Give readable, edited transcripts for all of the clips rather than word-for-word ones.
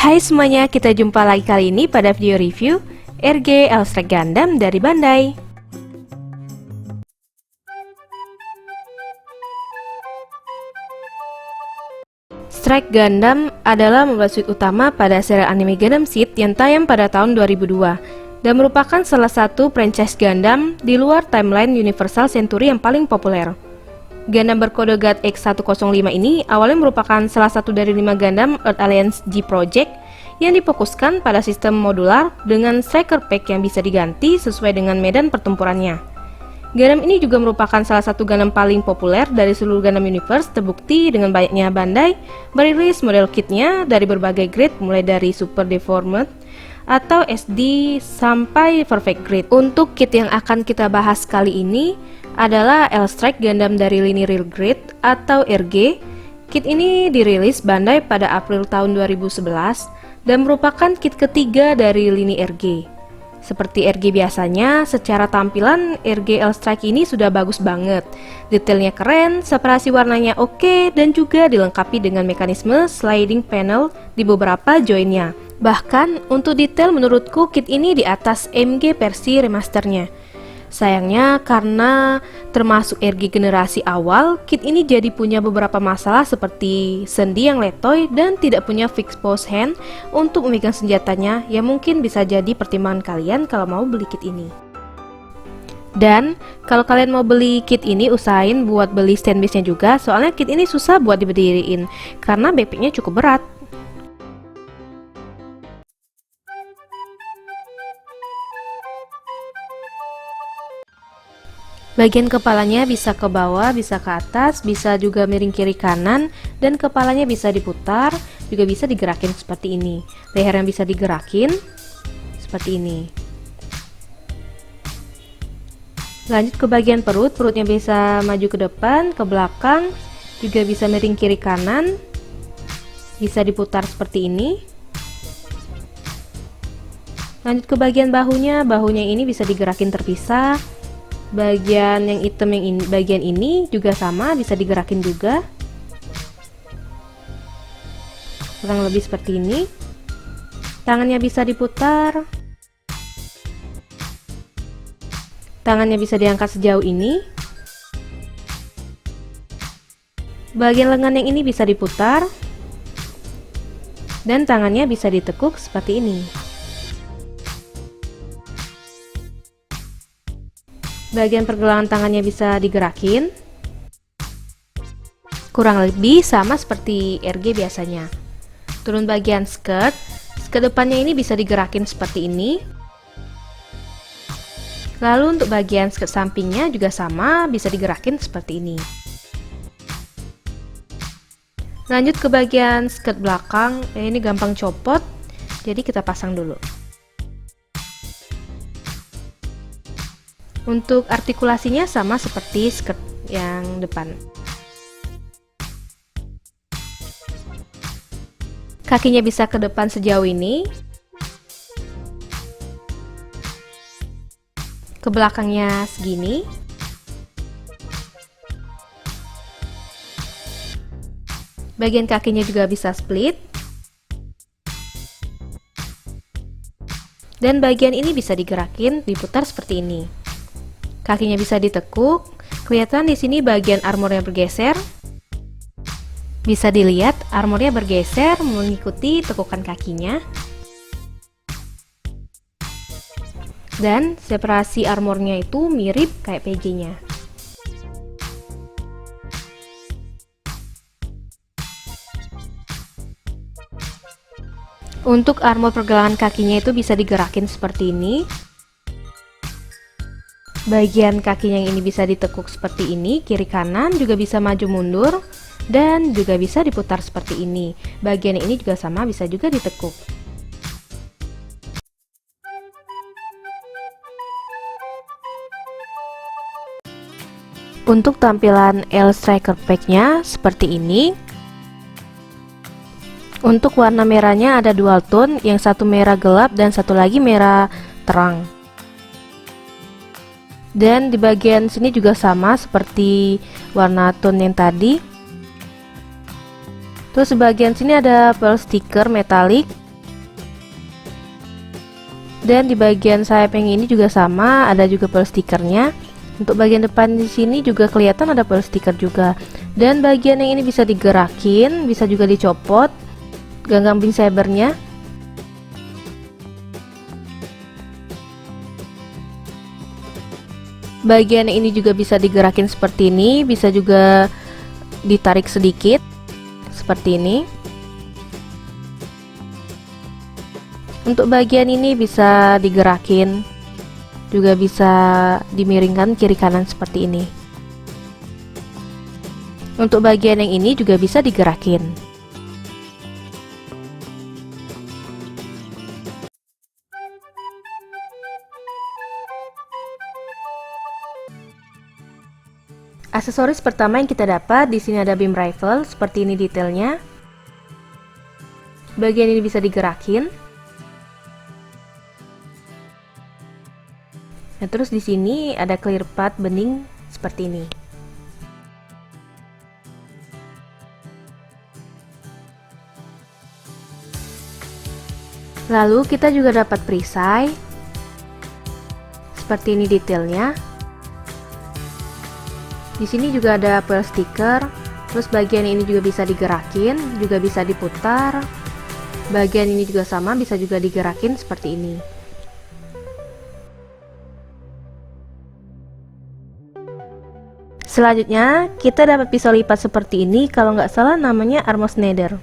Hai semuanya, kita jumpa lagi kali ini pada video review RG L-Strike Gundam dari Bandai. Strike Gundam adalah membuat suite utama pada serial anime Gundam Seed yang tayang pada tahun 2002 dan merupakan salah satu franchise Gundam di luar timeline Universal Century yang paling populer. Gundam berkode GAT X105 ini awalnya merupakan salah satu dari 5 Gundam Earth Alliance G Project yang difokuskan pada sistem modular dengan striker pack yang bisa diganti sesuai dengan medan pertempurannya. Gundam ini juga merupakan salah satu Gundam paling populer dari seluruh Gundam Universe, terbukti dengan banyaknya Bandai merilis model kitnya dari berbagai grade mulai dari Super Deformed atau SD sampai Perfect Grade. Untuk kit yang akan kita bahas kali ini adalah L-Strike Gundam dari lini Real Grade atau RG. Kit ini dirilis Bandai pada April tahun 2011 dan merupakan kit ketiga dari lini RG. Seperti RG biasanya, secara tampilan RG L-Strike ini sudah bagus banget. Detailnya keren, separasi warnanya oke, dan juga dilengkapi dengan mekanisme sliding panel di beberapa joinnya. Bahkan untuk detail menurutku kit ini di atas MG versi remasternya. Sayangnya karena termasuk RG generasi awal, kit ini jadi punya beberapa masalah seperti sendi yang letoy dan tidak punya fixed pose hand untuk memegang senjatanya, yang mungkin bisa jadi pertimbangan kalian kalau mau beli kit ini. Dan kalau kalian mau beli kit ini, usahain buat beli stand base-nya juga, soalnya kit ini susah buat diberdiriin karena backpacknya cukup berat. Bagian kepalanya bisa ke bawah, bisa ke atas, bisa juga miring kiri kanan, dan kepalanya bisa diputar, juga bisa digerakin seperti ini. Leher yang bisa digerakin seperti ini. Lanjut ke bagian perut, perutnya bisa maju ke depan, ke belakang, juga bisa miring kiri kanan, bisa diputar seperti ini. Lanjut ke bagian bahunya, bahunya ini bisa digerakin terpisah. Bagian yang hitam yang ini, bagian ini juga sama, bisa digerakin juga. Kurang lebih seperti ini. Tangannya bisa diputar. Tangannya bisa diangkat sejauh ini. Bagian lengan yang ini bisa diputar. Dan tangannya bisa ditekuk seperti ini. Bagian pergelangan tangannya bisa digerakin. Kurang lebih sama seperti RG biasanya. Turun bagian skirt, skirt depannya ini bisa digerakin seperti ini. Lalu untuk bagian skirt sampingnya juga sama, bisa digerakin seperti ini. Lanjut ke bagian skirt belakang, ini gampang copot, jadi kita pasang dulu. Untuk artikulasinya sama seperti skirt yang depan. Kakinya bisa ke depan sejauh ini. Ke belakangnya segini. Bagian kakinya juga bisa split. Dan bagian ini bisa digerakin, diputar seperti ini. Kakinya bisa ditekuk, kelihatan di sini bagian armornya bergeser. Bisa dilihat armornya bergeser mengikuti tekukan kakinya. Dan separasi armornya itu mirip kayak PJ-nya. Untuk armor pergelangan kakinya itu bisa digerakin seperti ini. Bagian kakinya yang ini bisa ditekuk seperti ini, kiri kanan juga bisa maju mundur, dan juga bisa diputar seperti ini. Bagian ini juga sama, bisa juga ditekuk. Untuk tampilan L-Striker pack-nya seperti ini. Untuk warna merahnya ada dual tone, yang satu merah gelap dan satu lagi merah terang. Dan di bagian sini juga sama seperti warna tone yang tadi. Terus di bagian sini ada pearl stiker metalik Dan di bagian sayap yang ini juga sama, ada juga pel stikernya. Untuk bagian depan di sini juga kelihatan ada pel stiker juga. Dan bagian yang ini bisa digerakin, bisa juga dicopot ganggang beam sabernya. Bagian ini juga bisa digerakin seperti ini, bisa juga ditarik sedikit seperti ini. Untuk bagian ini bisa digerakin, juga bisa dimiringkan kiri kanan seperti ini. Untuk bagian yang ini juga bisa digerakin. Aksesoris pertama yang kita dapat di sini ada beam rifle, seperti ini detailnya. Bagian ini bisa digerakin. Nah, terus di sini ada clear path bening seperti ini. Lalu kita juga dapat perisai. Seperti ini detailnya. Di sini juga ada pel stiker. Terus bagian ini juga bisa digerakin, juga bisa diputar. Bagian ini juga sama, bisa juga digerakin seperti ini. Selanjutnya, kita dapat pisau lipat seperti ini, kalau nggak salah namanya Armor Schneider.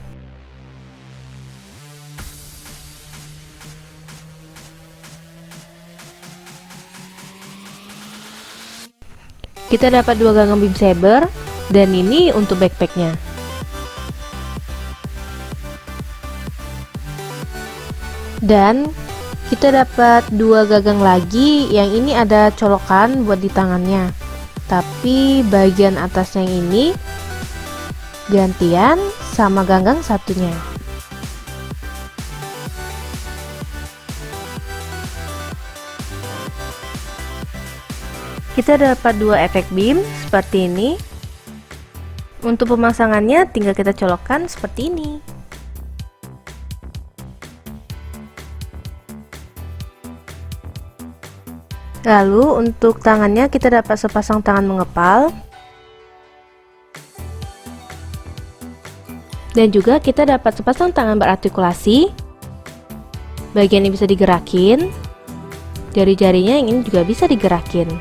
Kita dapat dua ganggang beam saber, dan ini untuk backpacknya. Dan kita dapat dua gagang lagi, yang ini ada colokan buat di tangannya. Tapi bagian atas yang ini gantian sama ganggang satunya. Kita dapat dua efek beam seperti ini. Untuk pemasangannya tinggal kita colokkan seperti ini. Lalu untuk tangannya kita dapat sepasang tangan mengepal. Dan juga kita dapat sepasang tangan berartikulasi. Bagian ini bisa digerakin. Jari-jarinya yang ini juga bisa digerakin.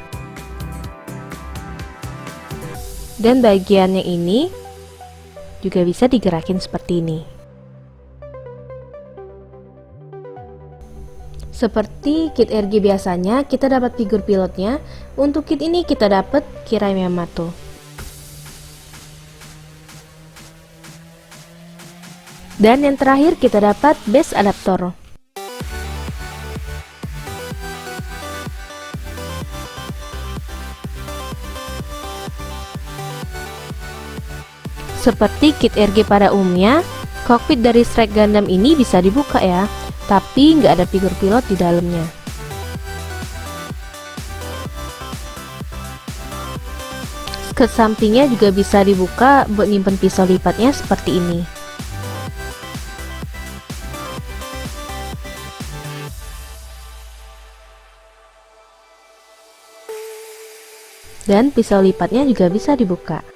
Dan bagian yang ini juga bisa digerakin seperti ini. Seperti kit RG biasanya, kita dapat figur pilotnya. Untuk kit ini kita dapat Kirai Yamato. Dan yang terakhir kita dapat base adaptor. Seperti kit RG pada umumnya, kokpit dari Strike Gundam ini bisa dibuka ya. Tapi nggak ada figur pilot di dalamnya. Ke sampingnya juga bisa dibuka buat nyimpen pisau lipatnya seperti ini. Dan pisau lipatnya juga bisa dibuka.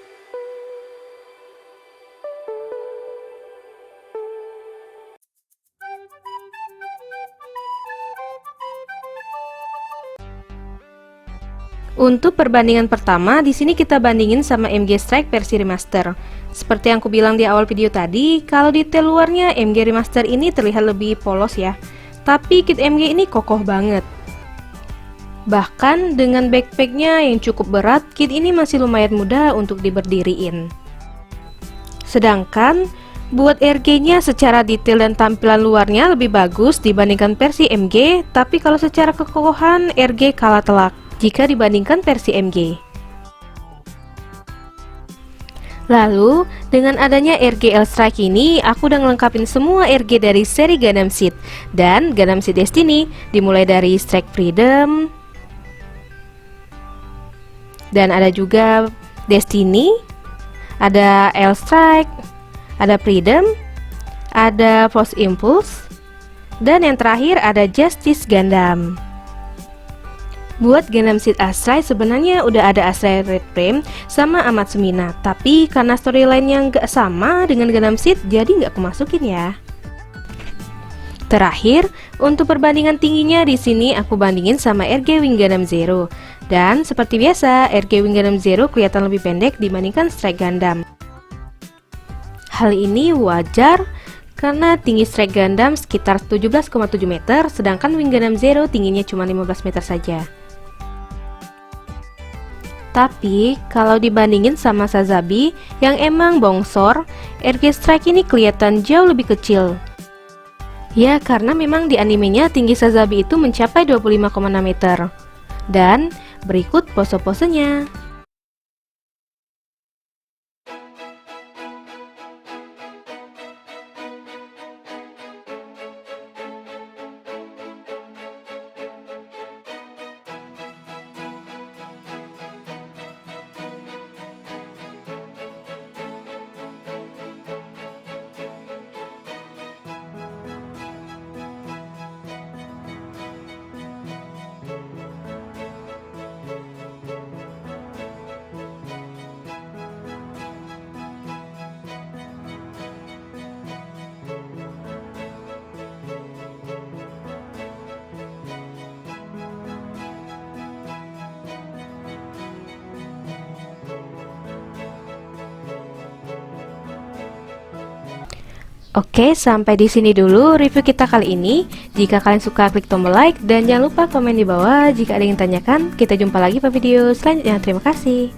Untuk perbandingan pertama, di sini kita bandingin sama MG Strike versi remaster. Seperti yang aku bilang di awal video tadi, kalau detail luarnya MG remaster ini terlihat lebih polos ya. Tapi kit MG ini kokoh banget. Bahkan dengan backpacknya yang cukup berat, kit ini masih lumayan mudah untuk diberdiriin. Sedangkan buat RG-nya secara detail dan tampilan luarnya lebih bagus dibandingkan versi MG, tapi kalau secara kekokohan RG kalah telak jika dibandingkan versi MG. Lalu, dengan adanya RG L-Strike ini, aku udah ngelengkapin semua RG dari seri Gundam Seed dan Gundam Seed Destiny, dimulai dari Strike Freedom, dan ada juga Destiny, ada L-Strike, ada Freedom, ada Force Impulse, Dan yang terakhir ada Justice Gundam. Buat Gundam Seed Astray sebenarnya udah ada Astray Red Frame sama Amatsumina, tapi karena storyline-nya nggak sama dengan Gundam Seed, jadi nggak kemasukin ya. Terakhir, untuk perbandingan tingginya di sini aku bandingin sama RG Wing Gundam Zero. Dan seperti biasa, RG Wing Gundam Zero kelihatan lebih pendek dibandingkan Strike Gundam. Hal ini wajar karena tinggi Strike Gundam sekitar 17,7 meter, sedangkan Wing Gundam Zero tingginya cuma 15 meter saja. Tapi, kalau dibandingin sama Sazabi yang emang bongsor, RG Strike ini kelihatan jauh lebih kecil. Ya, karena memang di animenya tinggi Sazabi itu mencapai 25,6 meter. Dan, berikut pose-posenya. Oke, sampai di sini dulu review kita kali ini. Jika kalian suka, klik tombol like dan jangan lupa komen di bawah jika ada yang tanyakan. Kita jumpa lagi pada video selanjutnya. Terima kasih.